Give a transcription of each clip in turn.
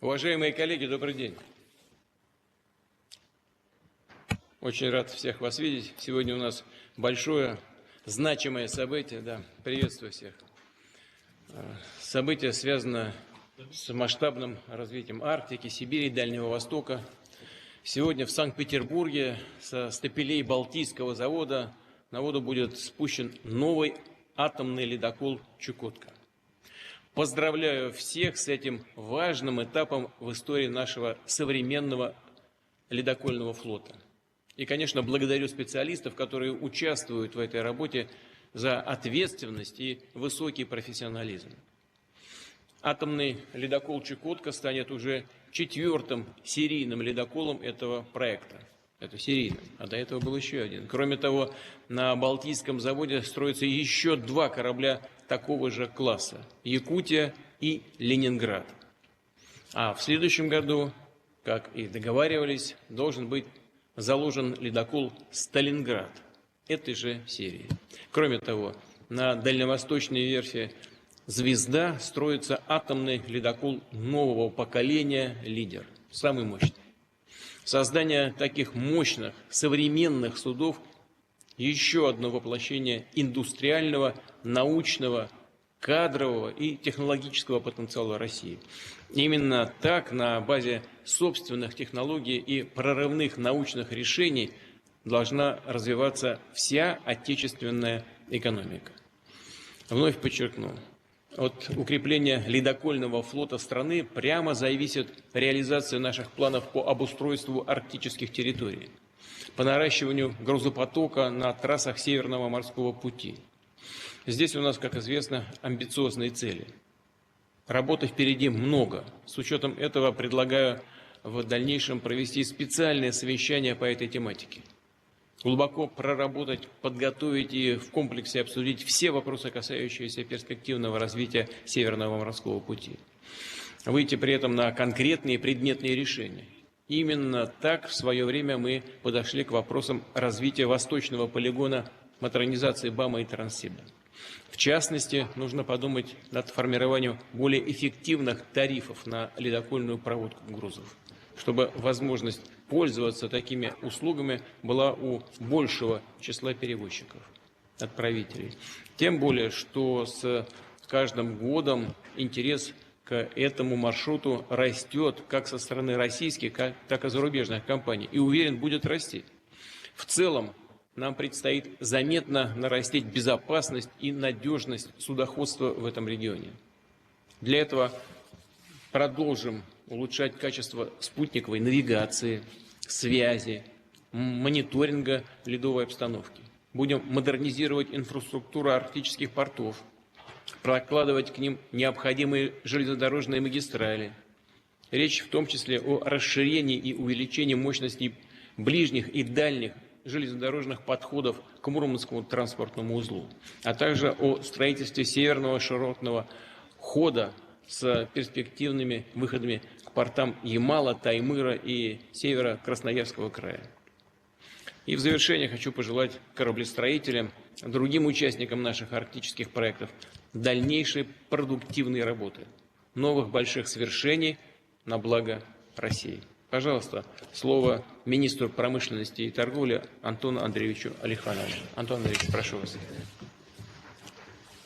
Уважаемые коллеги, добрый день. Очень рад всех вас видеть. Сегодня у нас большое, значимое событие. Да, приветствую всех. Событие связано с масштабным развитием Арктики, Сибири, Дальнего Востока. Сегодня в Санкт-Петербурге со стапелей Балтийского завода на воду будет спущен новый атомный ледокол «Чукотка». Поздравляю всех с этим важным этапом в истории нашего современного ледокольного флота. И, конечно, благодарю специалистов, которые участвуют в этой работе, за ответственность и высокий профессионализм. Атомный ледокол «Чукотка» станет уже 4-м серийным ледоколом этого проекта. Это серийным, а до этого был еще один. Кроме того, на Балтийском заводе строятся еще 2 корабля такого же класса – «Якутия» и «Ленинград». А в следующем году, как и договаривались, должен быть заложен ледокол «Сталинград» этой же серии. Кроме того, на дальневосточной верфи «Звезда» строится атомный ледокол нового поколения «Лидер», самый мощный. Создание таких мощных, современных судов – еще одно воплощение индустриального, научного, кадрового и технологического потенциала России. Именно так, на базе собственных технологий и прорывных научных решений, должна развиваться вся отечественная экономика. Вновь подчеркну. От укрепления ледокольного флота страны прямо зависит реализация наших планов по обустройству арктических территорий, по наращиванию грузопотока на трассах Северного морского пути. Здесь у нас, как известно, амбициозные цели. Работы впереди много. С учетом этого предлагаю в дальнейшем провести специальное совещание по этой тематике. Глубоко проработать, подготовить и в комплексе обсудить все вопросы, касающиеся перспективного развития Северного морского пути. Выйти при этом на конкретные предметные решения. Именно так в свое время мы подошли к вопросам развития восточного полигона модернизации БАМа и Транссиба. В частности, нужно подумать над формированием более эффективных тарифов на ледокольную проводку грузов, чтобы возможность пользоваться такими услугами была у большего числа перевозчиков, отправителей. Тем более, что с каждым годом интерес к этому маршруту растет как со стороны российских, так и зарубежных компаний. И, уверен, будет расти. В целом, нам предстоит заметно нарастить безопасность и надежность судоходства в этом регионе. Для этого продолжим улучшать качество спутниковой навигации, связи, мониторинга ледовой обстановки. Будем модернизировать инфраструктуру арктических портов, прокладывать к ним необходимые железнодорожные магистрали. Речь в том числе о расширении и увеличении мощностей ближних и дальних железнодорожных подходов к Мурманскому транспортному узлу, а также о строительстве северного широтного хода с перспективными выходами к портам Ямала, Таймыра и севера Красноярского края. И в завершение хочу пожелать кораблестроителям, другим участникам наших арктических проектов дальнейшей продуктивной работы, новых больших свершений на благо России. Пожалуйста, слово министру промышленности и торговли Антону Андреевичу Алиханову. Антон Андреевич, прошу вас.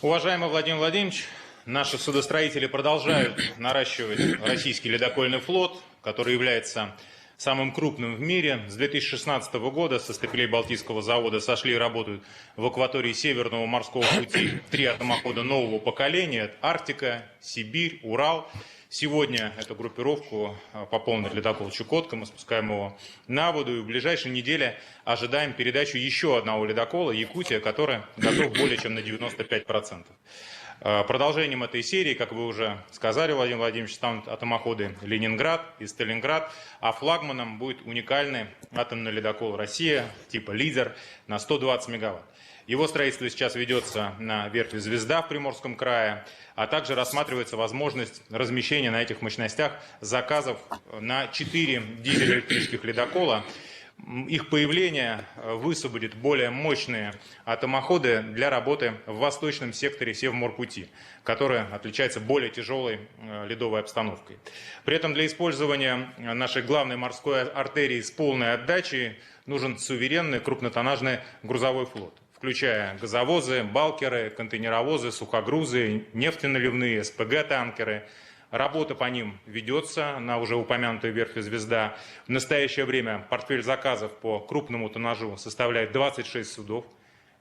Уважаемый Владимир Владимирович, наши судостроители продолжают наращивать российский ледокольный флот, который является самым крупным в мире. С 2016 года со стапелей Балтийского завода сошли и работают в акватории Северного морского пути 3 атомохода нового поколения. Это Арктика, Сибирь, Урал. Сегодня эту группировку пополнит ледокол «Чукотка», мы спускаем его на воду, и в ближайшие недели ожидаем передачу еще одного ледокола «Якутия», который готов более чем на 95%. Продолжением этой серии, как вы уже сказали, Владимир Владимирович, станут атомоходы «Ленинград» и «Сталинград», а флагманом будет уникальный атомный ледокол «Россия» типа «Лидер» на 120 мегаватт. Его строительство сейчас ведется на верфи «Звезда» в Приморском крае, а также рассматривается возможность размещения на этих мощностях заказов на 4 дизель-электрических ледокола. Их появление высвободит более мощные атомоходы для работы в восточном секторе Севморпути, который отличается более тяжелой ледовой обстановкой. При этом для использования нашей главной морской артерии с полной отдачей нужен суверенный крупнотоннажный грузовой флот, включая газовозы, балкеры, контейнеровозы, сухогрузы, нефтеналивные, СПГ-танкеры. Работа по ним ведется на уже упомянутой верфи «Звезда». В настоящее время портфель заказов по крупному тоннажу составляет 26 судов.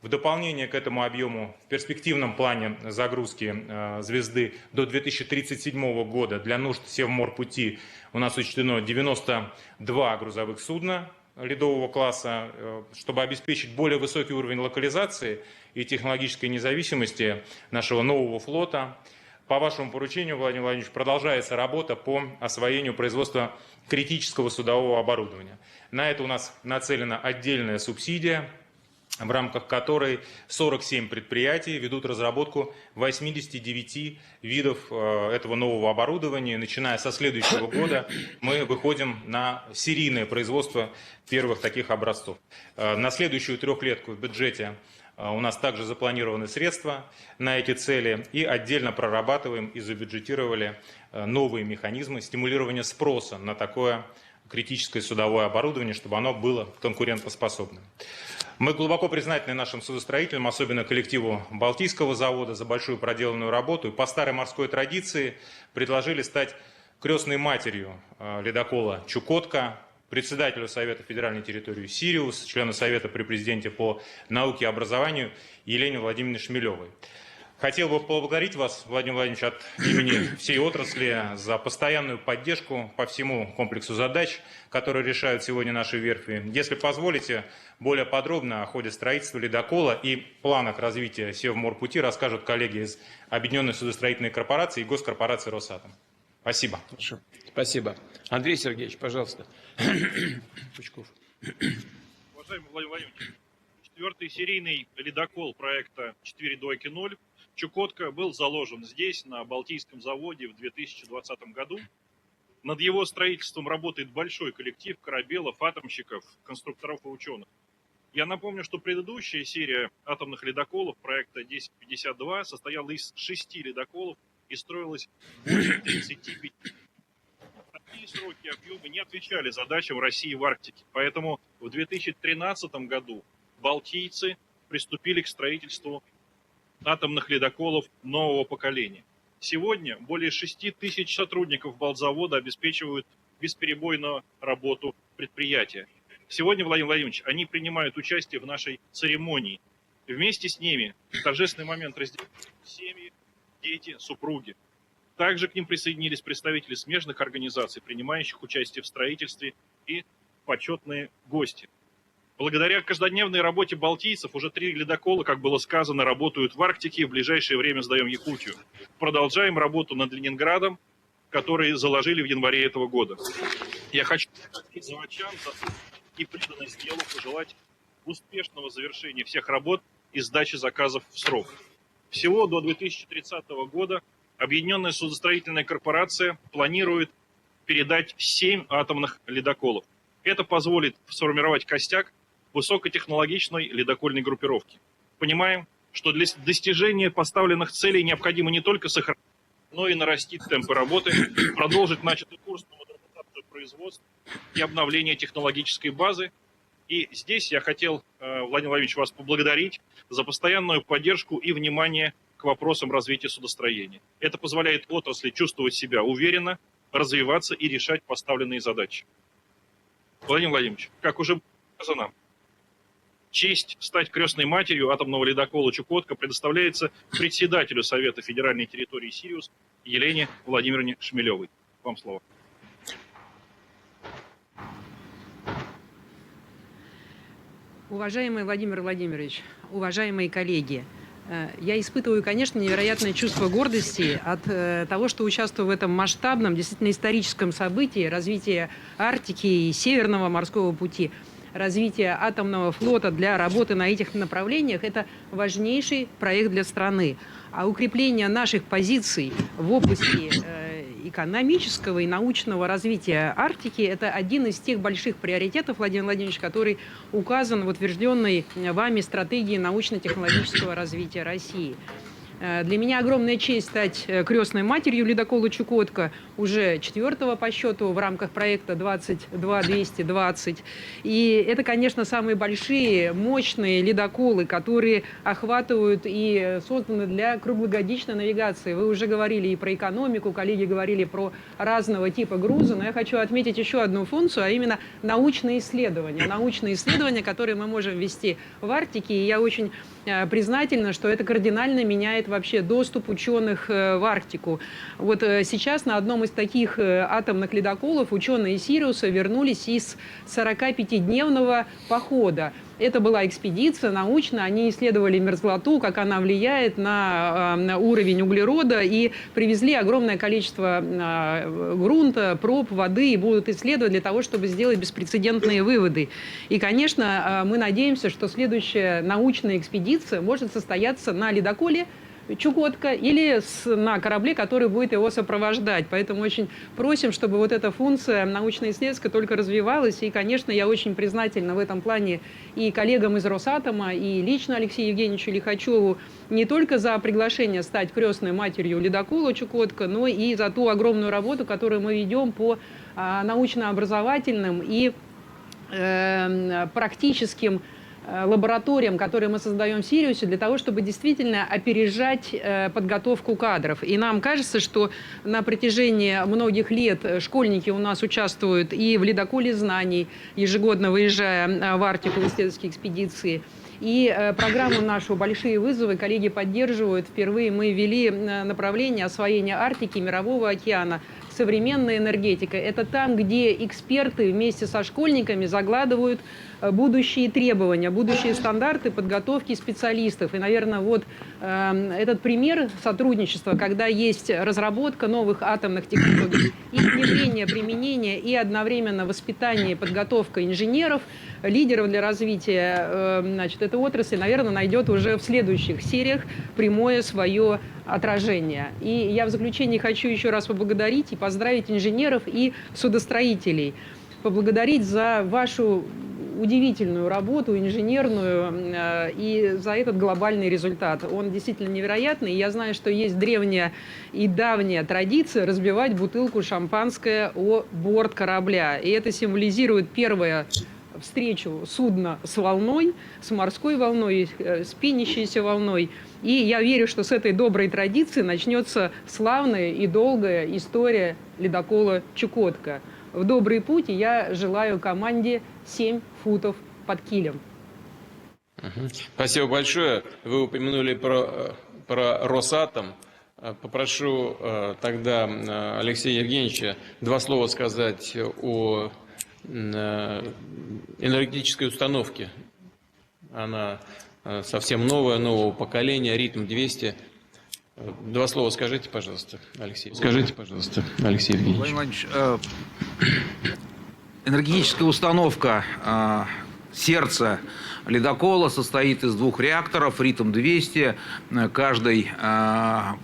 В дополнение к этому объему в перспективном плане загрузки «Звезды» до 2037 года для нужд Севморпути у нас учтено 92 грузовых судна ледового класса, чтобы обеспечить более высокий уровень локализации и технологической независимости нашего нового флота. По вашему поручению, Владимир Владимирович, продолжается работа по освоению производства критического судового оборудования. На это у нас нацелена отдельная субсидия, в рамках которой 47 предприятий ведут разработку 89 видов этого нового оборудования. Начиная со следующего года мы выходим на серийное производство первых таких образцов. На следующую трехлетку в бюджете у нас также запланированы средства на эти цели и отдельно прорабатываем и забюджетировали новые механизмы стимулирования спроса на такое критическое судовое оборудование, чтобы оно было конкурентоспособным. Мы глубоко признательны нашим судостроителям, особенно коллективу Балтийского завода, за большую проделанную работу. И по старой морской традиции предложили стать крестной матерью ледокола «Чукотка», председателю Совета федеральной территории «Сириус», члену Совета при президенте по науке и образованию Елене Владимировне Шмелевой. Хотел бы поблагодарить вас, Владимир Владимирович, от имени всей отрасли за постоянную поддержку по всему комплексу задач, которые решают сегодня наши верфи. Если позволите, более подробно о ходе строительства ледокола и планах развития Севморпути расскажут коллеги из Объединенной судостроительной корпорации и госкорпорации «Росатом». Спасибо. Хорошо. Спасибо. Андрей Сергеевич, пожалуйста. Пучков. Уважаемый Владимир Владимирович, четвертый серийный ледокол проекта «4.0» «Чукотка» был заложен здесь, на Балтийском заводе, в 2020 году. Над его строительством работает большой коллектив корабелов, атомщиков, конструкторов и ученых. Я напомню, что предыдущая серия атомных ледоколов проекта 1052 состояла из 6 ледоколов и строилась более 35. Такие сроки и объемы не отвечали задачам России в Арктике. Поэтому в 2013 году балтийцы приступили к строительству атомных ледоколов нового поколения. Сегодня более 6 тысяч сотрудников Балтзавода обеспечивают бесперебойную работу предприятия. Сегодня, Владимир Владимирович, они принимают участие в нашей церемонии. Вместе с ними в торжественный момент разделяют семьи, дети, супруги. Также к ним присоединились представители смежных организаций, принимающих участие в строительстве, и почетные гости. Благодаря каждодневной работе балтийцев уже 3 ледокола, как было сказано, работают в Арктике. В ближайшее время сдаем Якутию. Продолжаем работу над Ленинградом, который заложили в январе этого года. Я хочу заводчан и преданность делу пожелать успешного завершения всех работ и сдачи заказов в срок. Всего до 2030 года Объединенная судостроительная корпорация планирует передать 7 атомных ледоколов. Это позволит сформировать костяк высокотехнологичной ледокольной группировки. Понимаем, что для достижения поставленных целей необходимо не только сохранить, но и нарастить темпы работы, продолжить начатый курс по модернизации производства и обновления технологической базы. И здесь я хотел, Владимир Владимирович, вас поблагодарить за постоянную поддержку и внимание к вопросам развития судостроения. Это позволяет отрасли чувствовать себя уверенно, развиваться и решать поставленные задачи. Владимир Владимирович, как уже было сказано, честь стать крестной матерью атомного ледокола «Чукотка» предоставляется председателю Совета федеральной территории «Сириус» Елене Владимировне Шмелевой. Вам слово. Уважаемый Владимир Владимирович, уважаемые коллеги, я испытываю, конечно, невероятное чувство гордости от того, что участвую в этом масштабном, действительно историческом событии развития Арктики и Северного морского пути, развития атомного флота для работы на этих направлениях. Это важнейший проект для страны. А укрепление наших позиций в области экономического и научного развития Арктики. Это один из тех больших приоритетов, Владимир Владимирович, который указан в утвержденной вами стратегии научно-технологического развития России. Для меня огромная честь стать крестной матерью ледокола «Чукотка», уже 4-го по счету в рамках проекта 22-220. И это, конечно, самые большие, мощные ледоколы, которые охватывают и созданы для круглогодичной навигации. Вы уже говорили и про экономику, коллеги говорили про разного типа груза, но я хочу отметить еще одну функцию, а именно научные исследования. Научные исследования, которые мы можем вести в Арктике, и я очень признательна, что это кардинально меняет вообще доступ ученых в Арктику. Вот сейчас на одном из таких атомных ледоколов ученые Сириуса вернулись из 45-дневного похода. Это была экспедиция научная, они исследовали мерзлоту, как она влияет на уровень углерода, и привезли огромное количество грунта, проб, воды, и будут исследовать для того, чтобы сделать беспрецедентные выводы. И, конечно, мы надеемся, что следующая научная экспедиция может состояться на ледоколе «Чукотка» или на корабле, который будет его сопровождать. Поэтому очень просим, чтобы вот эта функция научно-исследовательская только развивалась. И, конечно, я очень признательна в этом плане и коллегам из Росатома, и лично Алексею Евгеньевичу Лихачеву не только за приглашение стать крестной матерью ледокола «Чукотка», но и за ту огромную работу, которую мы ведем по научно-образовательным и практическим лабораториям, которые мы создаем в Сириусе, для того, чтобы действительно опережать подготовку кадров. И нам кажется, что на протяжении многих лет школьники у нас участвуют и в ледоколе знаний, ежегодно выезжая в Арктику в исследовательские экспедиции. И программу нашу «Большие вызовы» коллеги поддерживают. Впервые мы ввели направление освоения Арктики, Мирового океана. Современная энергетика – это там, где эксперты вместе со школьниками загладывают будущие требования, будущие стандарты подготовки специалистов. И, наверное, вот этот пример сотрудничества, когда есть разработка новых атомных технологий, и внедрение, применение и одновременно воспитание и подготовка инженеров, лидеров для развития этой отрасли, наверное, найдет уже в следующих сериях прямое свое отражение. И я в заключении хочу еще раз поблагодарить и поздравить инженеров и судостроителей, поблагодарить за вашу удивительную работу, инженерную, и за этот глобальный результат. Он действительно невероятный. И я знаю, что есть древняя и давняя традиция разбивать бутылку шампанское о борт корабля. И это символизирует первое встречу судна с волной, с морской волной, с пенящейся волной. И я верю, что с этой доброй традиции начнется славная и долгая история ледокола «Чукотка». В добрый путь, и я желаю команде 7 футов под килем. Спасибо большое. Вы упомянули про Росатом. Попрошу тогда Алексея Евгеньевича 2 слова сказать о энергетической установке. Она совсем новая, нового поколения, ритм-200. 2 слова скажите, пожалуйста, Алексей. Скажите, пожалуйста, Алексей Евгеньевич. Владимир Владимирович, энергетическая установка сердца ледокола состоит из 2 реакторов, ритм-200, каждый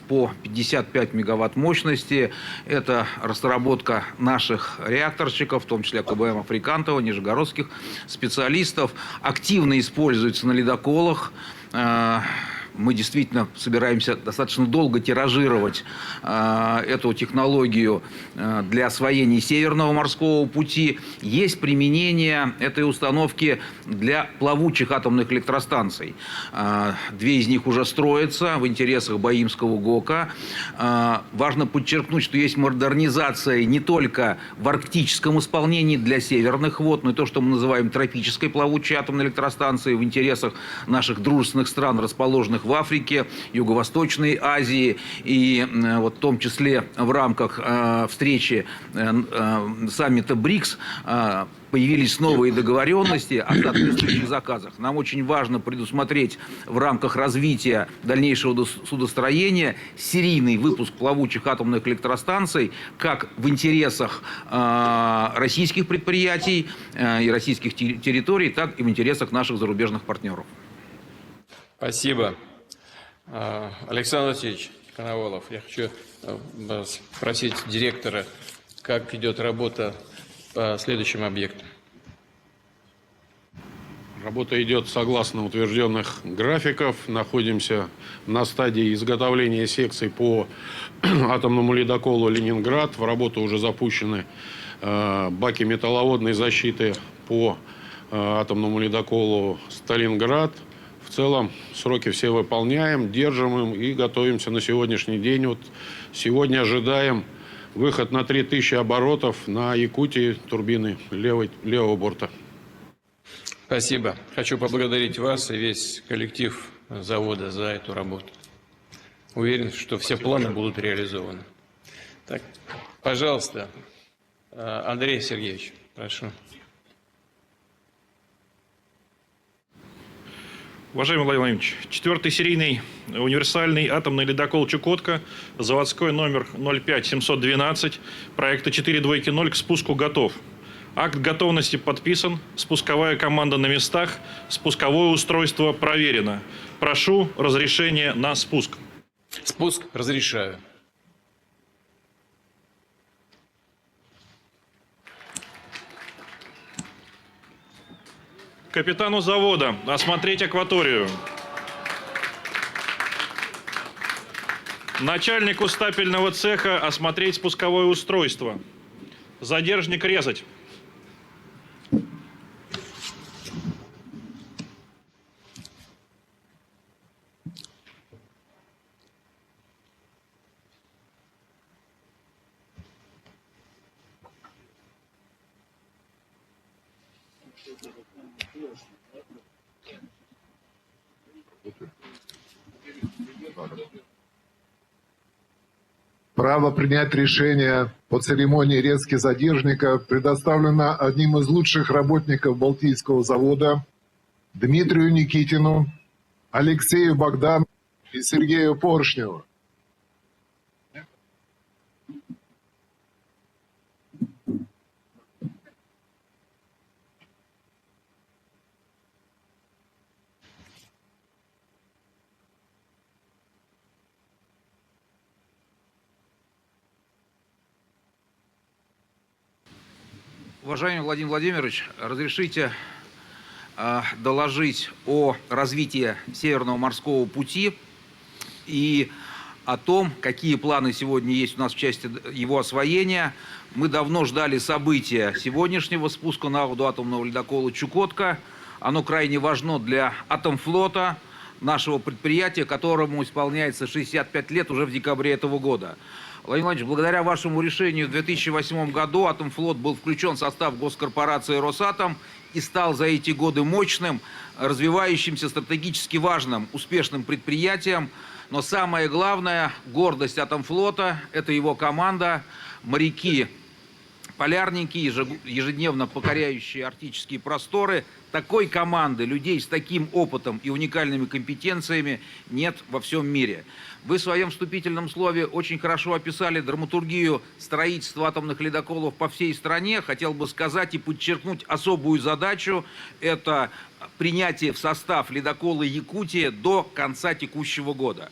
по 55 мегаватт мощности. Это разработка наших реакторщиков, в том числе КБМ Африкантова, нижегородских специалистов. Активно используется на ледоколах. Мы действительно собираемся достаточно долго тиражировать эту технологию для освоения Северного морского пути. Есть применение этой установки для плавучих атомных электростанций. 2 из них уже строятся в интересах Баимского ГОКа. Важно подчеркнуть, что есть модернизация не только в арктическом исполнении для северных вод, но и то, что мы называем тропической плавучей атомной электростанцией в интересах наших дружественных стран, расположенных в Африке, Юго-Восточной Азии, и вот в том числе в рамках встречи саммита БРИКС появились новые договоренности о соответствующих заказах. Нам очень важно предусмотреть в рамках развития дальнейшего судостроения серийный выпуск плавучих атомных электростанций как в интересах российских предприятий и российских территорий, так и в интересах наших зарубежных партнеров. Спасибо. Александр Васильевич, Коновалов. Я хочу спросить директора, как идет работа по следующим объектам. Работа идет согласно утвержденных графиков. Находимся на стадии изготовления секций по атомному ледоколу «Ленинград». В работу уже запущены баки металловодной защиты по атомному ледоколу «Сталинград». В целом сроки все выполняем, держим им и готовимся на сегодняшний день. Вот сегодня ожидаем выход на 3000 оборотов на Якутии турбины левого борта. Спасибо. Хочу поблагодарить вас и весь коллектив завода за эту работу. Уверен, что все планы будут реализованы. Так, пожалуйста, Андрей Сергеевич, прошу. Уважаемый Владимир Владимирович, 4-й серийный универсальный атомный ледокол «Чукотка», заводской номер 05712, проекта 4.0 к спуску готов. Акт готовности подписан, спусковая команда на местах, спусковое устройство проверено. Прошу разрешения на спуск. Спуск разрешаю. Капитану завода осмотреть акваторию. Начальнику стапельного цеха осмотреть спусковое устройство. Задержник резать. Право принять решение по церемонии резки задержника предоставлено одним из лучших работников Балтийского завода Дмитрию Никитину, Алексею Богданову и Сергею Поршневу. Уважаемый Владимир Владимирович, разрешите доложить о развитии Северного морского пути и о том, какие планы сегодня есть у нас в части его освоения. Мы давно ждали события сегодняшнего спуска на воду атомного ледокола «Чукотка». Оно крайне важно для Атомфлота, нашего предприятия, которому исполняется 65 лет уже в декабре этого года. Владимир Владимирович, благодаря вашему решению в 2008 году Атомфлот был включен в состав госкорпорации «Росатом» и стал за эти годы мощным, развивающимся, стратегически важным, успешным предприятием. Но самое главное, гордость Атомфлота – это его команда, моряки, полярники, ежедневно покоряющие арктические просторы. Такой команды, людей с таким опытом и уникальными компетенциями нет во всем мире. Вы в своем вступительном слове очень хорошо описали драматургию строительства атомных ледоколов по всей стране. Хотел бы сказать и подчеркнуть особую задачу – это принятие в состав ледокола «Якутия» до конца текущего года.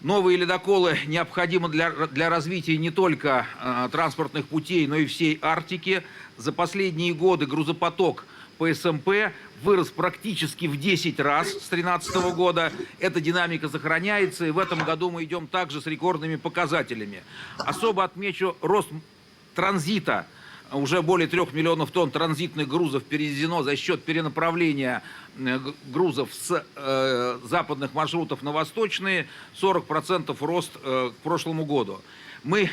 Новые ледоколы необходимы для развития не только транспортных путей, но и всей Арктики. За последние годы грузопоток по СМП вырос практически в 10 раз с 2013 года. Эта динамика сохраняется, и в этом году мы идем также с рекордными показателями. Особо отмечу рост транзита. Уже более 3 миллионов тонн транзитных грузов перевезено за счет перенаправления грузов с западных маршрутов на восточные, 40% рост к прошлому году. Мы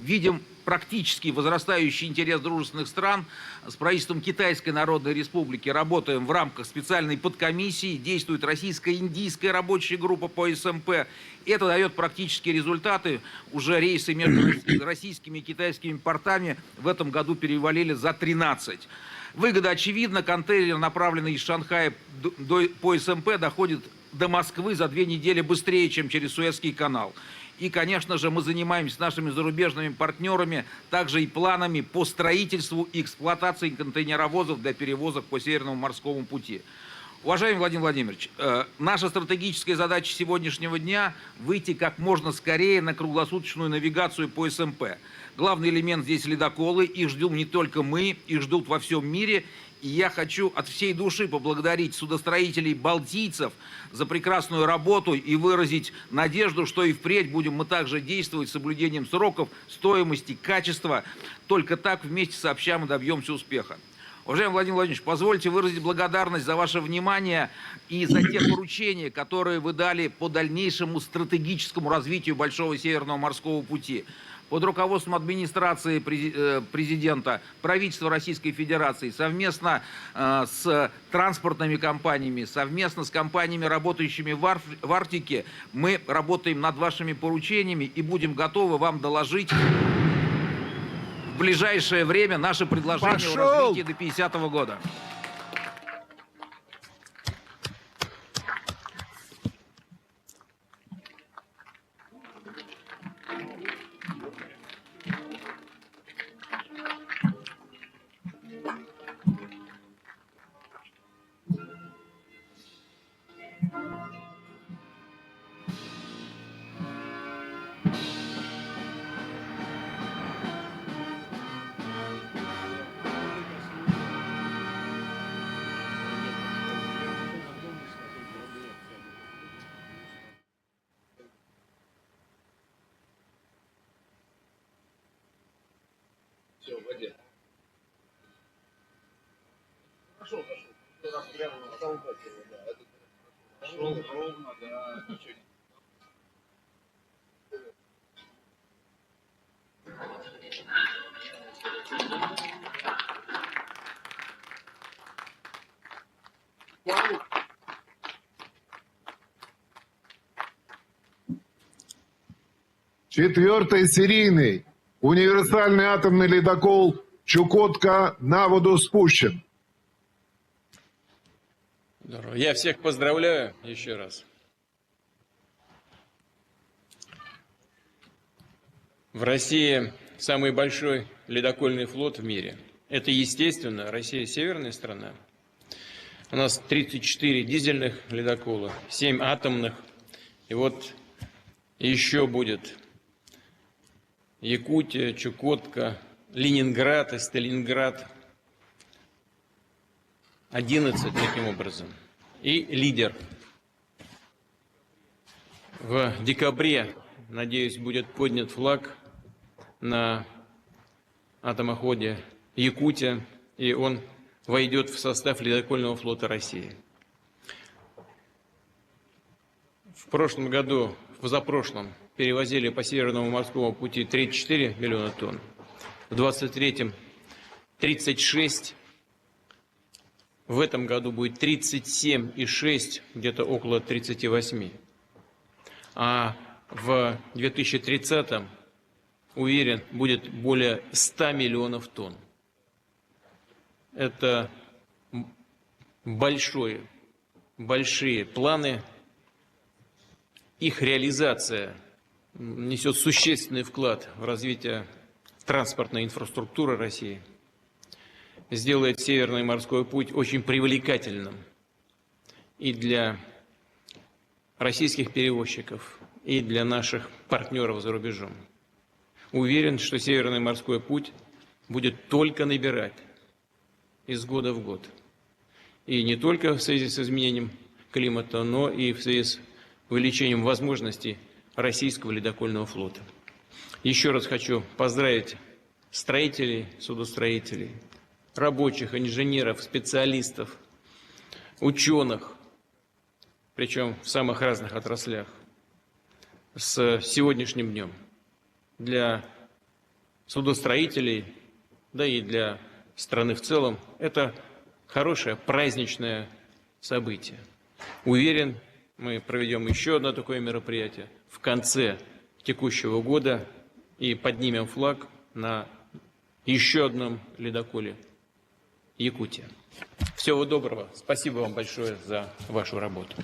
видим практически возрастающий интерес дружественных стран. С правительством Китайской Народной Республики работаем в рамках специальной подкомиссии, действует российско-индийская рабочая группа по СМП. Это дает практические результаты. Уже рейсы между российскими и китайскими портами в этом году перевалили за 13. Выгода очевидна. Контейнер, направленный из Шанхая по СМП, доходит до Москвы за 2 недели быстрее, чем через Суэцкий канал. И, конечно же, мы занимаемся с нашими зарубежными партнерами также и планами по строительству и эксплуатации контейнеровозов для перевозок по Северному морскому пути. Уважаемый Владимир Владимирович, наша стратегическая задача сегодняшнего дня – выйти как можно скорее на круглосуточную навигацию по СМП. Главный элемент здесь – ледоколы. Их ждем не только мы, их ждут во всем мире. И я хочу от всей души поблагодарить судостроителей-балтийцев за прекрасную работу и выразить надежду, что и впредь будем мы также действовать с соблюдением сроков, стоимости, качества. Только так вместе сообща мы добьемся успеха. Уважаемый Владимир Владимирович, позвольте выразить благодарность за ваше внимание и за те поручения, которые вы дали по дальнейшему стратегическому развитию Большого Северного морского пути. Под руководством администрации президента, правительства Российской Федерации, совместно с транспортными компаниями, совместно с компаниями, работающими в Арктике, мы работаем над вашими поручениями и будем готовы вам доложить в ближайшее время наше предложение о развитии до 50-го года. Четвертый серийный универсальный атомный ледокол «Чукотка» на воду спущен. Здорово. Я всех поздравляю еще раз. В России самый большой ледокольный флот в мире. Это, естественно, Россия северная страна. У нас 34 дизельных ледокола, 7 атомных. И вот еще будет Якутия, Чукотка, Ленинград и Сталинград. 11 таким образом. И лидер. В декабре, надеюсь, будет поднят флаг на атомоходе Якутия, и он войдет в состав ледокольного флота России. В прошлом году, в позапрошлом, перевозили по Северному морскому пути 34 миллиона тонн, в 23-м 36, в этом году будет 37,6, где-то около 38. А в 2030-м, уверен, будет более 100 миллионов тонн. Это большие планы. Их реализация несет существенный вклад в развитие транспортной инфраструктуры России, сделает Северный морской путь очень привлекательным и для российских перевозчиков, и для наших партнеров за рубежом. Уверен, что Северный морской путь будет только набирать из года в год. И не только в связи с изменением климата, но и в связи с увеличением возможностей российского ледокольного флота. Еще раз хочу поздравить строителей, судостроителей, рабочих, инженеров, специалистов, ученых, причем в самых разных отраслях, с сегодняшним днем. Для судостроителей, да и для страны в целом, это хорошее праздничное событие. Уверен, мы проведем еще одно такое мероприятие в конце текущего года и поднимем флаг на еще одном ледоколе Якутия. Всего доброго. Спасибо вам большое за вашу работу.